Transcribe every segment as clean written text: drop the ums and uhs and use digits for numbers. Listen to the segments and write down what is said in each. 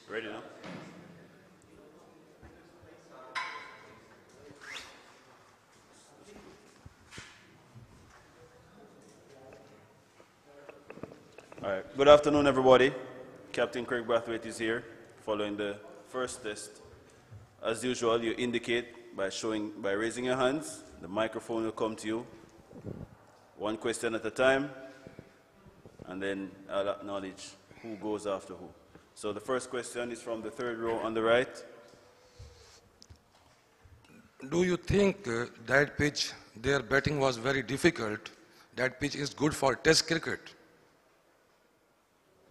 Ready now? All right. Good afternoon, everybody. Captain Kraigg Brathwaite is here, following the first test. As usual, you indicate by raising your hands. The microphone will come to you. One question at a time, and then I'll acknowledge who goes after who. So the first question is from the third row on the right. Do you think that pitch, their batting was very difficult? That pitch is good for Test cricket?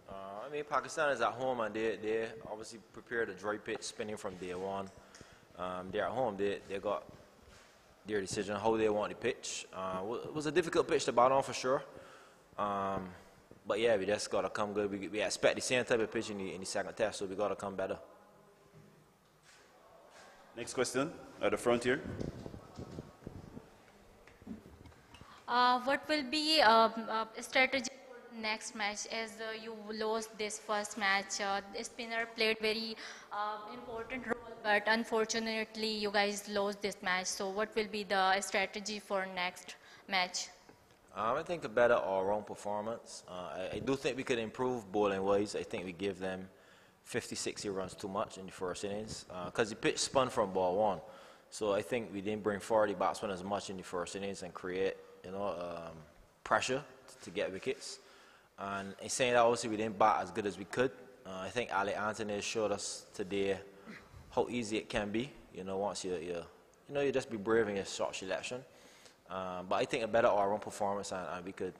I mean, Pakistan is at home, and they obviously prepared a dry pitch spinning from day one. They're at home. They got their decision how they want the pitch. It was a difficult pitch to bat on for sure. But yeah, we just got to come good. We expect the same type of pitch in the second test, so we got to come better. Next question at the front here. What will be a strategy for next match as you lost this first match? The spinner played very important role, but unfortunately you guys lost this match. So what will be the strategy for next match? I think a better all-round performance. I do think we could improve bowling-wise. I think we give them 50, 60 runs too much in the first innings because the pitch spun from ball one. So I think we didn't bring forward the batsmen as much in the first innings and create, pressure to get wickets. And in saying that, obviously we didn't bat as good as we could. I think Ali Anthony showed us today how easy it can be. Once you just be brave in your shot selection. But I think a better all-round performance, and we could,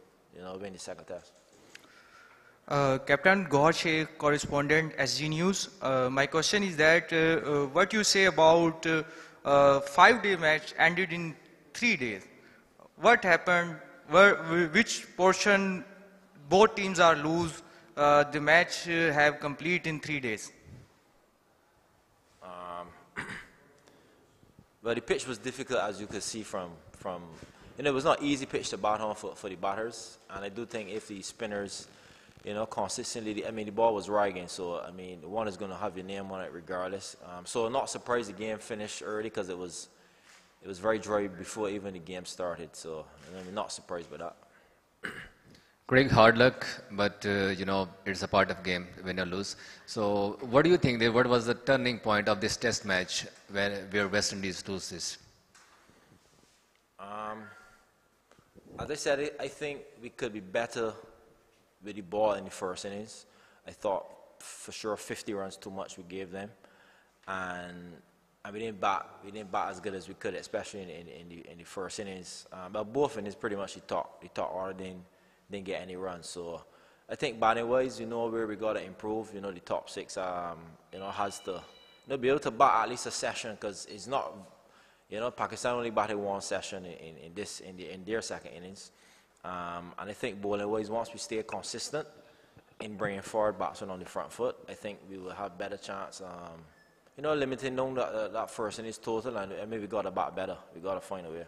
win the second test. Captain Gohache, correspondent, SG News. My question is that what you say about 5-day match ended in 3 days. What happened? Which portion both teams are lose? The match have complete in 3 days. Well, the pitch was difficult, as you could see from it was not easy pitch to bat on for the batters, and I do think if the spinners, consistently, the ball was Ragging, so one is going to have your name on it regardless. So not surprised the game finished early because it was very dry before even the game started. So not surprised by that. Kraigg, hard luck, but it's a part of game, win or lose. So what do you think? What was the turning point of this test match where West Indies lose this? As I said, I think we could be better with the ball in the first innings. I thought for sure 50 runs too much we gave them, and we didn't bat as good as we could, especially in the first innings. But both innings pretty much the top order didn't get any runs. So I think batting wise, where we got to improve. The top six, has to be able to bat at least a session, because it's not. Pakistan only batted one session in their second innings, and I think bowling wise, once we stay consistent in bringing forward batsmen on the front foot, I think we will have better chance. Limiting down that first innings total, and maybe we got to bat better. We got to find a way.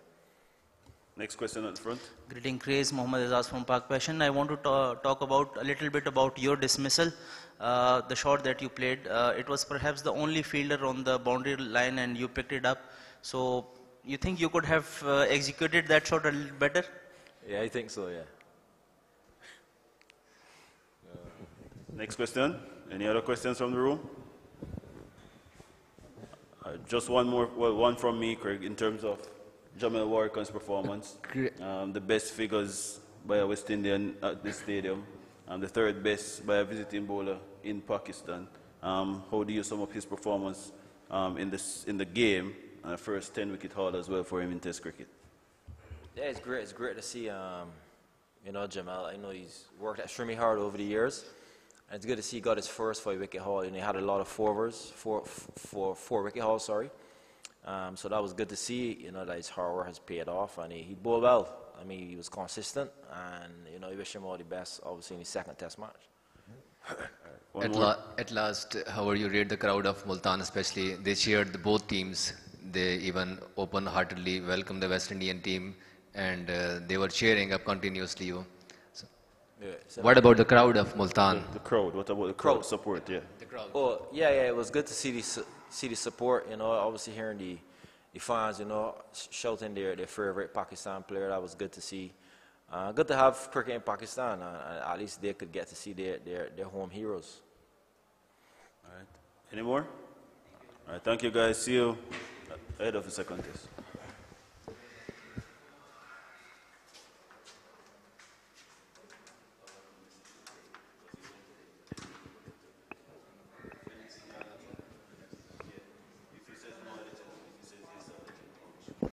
Next question at the front. Greeting, Kraigg, Mohammad Azaz from Pak Passion. I want to talk about a little bit about your dismissal. The shot that you played, it was perhaps the only fielder on the boundary line, and you picked it up. So you think you could have executed that shot a little better? Yeah, I think so, yeah. Next question. Any other questions from the room? Just one more, one from me, Kraigg, in terms of Jamel Warrican's performance. The best figures by a West Indian at this stadium, and the third best by a visiting bowler in Pakistan. How do you sum up his performance in the game, and the first 10-wicket haul as well for him in Test cricket? Yeah, it's great. It's great to see, Jamel. I know he's worked extremely hard over the years, and it's good to see he got his first 5-wicket haul. He had a lot of four-wicket hauls, sorry. So that was good to see, that his hard work has paid off, and he bowled well. He was consistent, and, I wish him all the best, obviously, in his second test match. At last, how would you rate the crowd of Multan especially? They cheered both teams. They even open-heartedly welcomed the West Indian team, and they were cheering up continuously. So. Yeah, so What about the crowd of Multan? The crowd, what about the crowd support? Yeah. Oh, yeah, it was good to see the support, you know, obviously hearing the fans, you know, shouting their favorite Pakistan player. That was good to see. Good to have cricket in Pakistan. At least they could get to see their home heroes. All right. Any more? All right, thank you guys. See you ahead of the second test.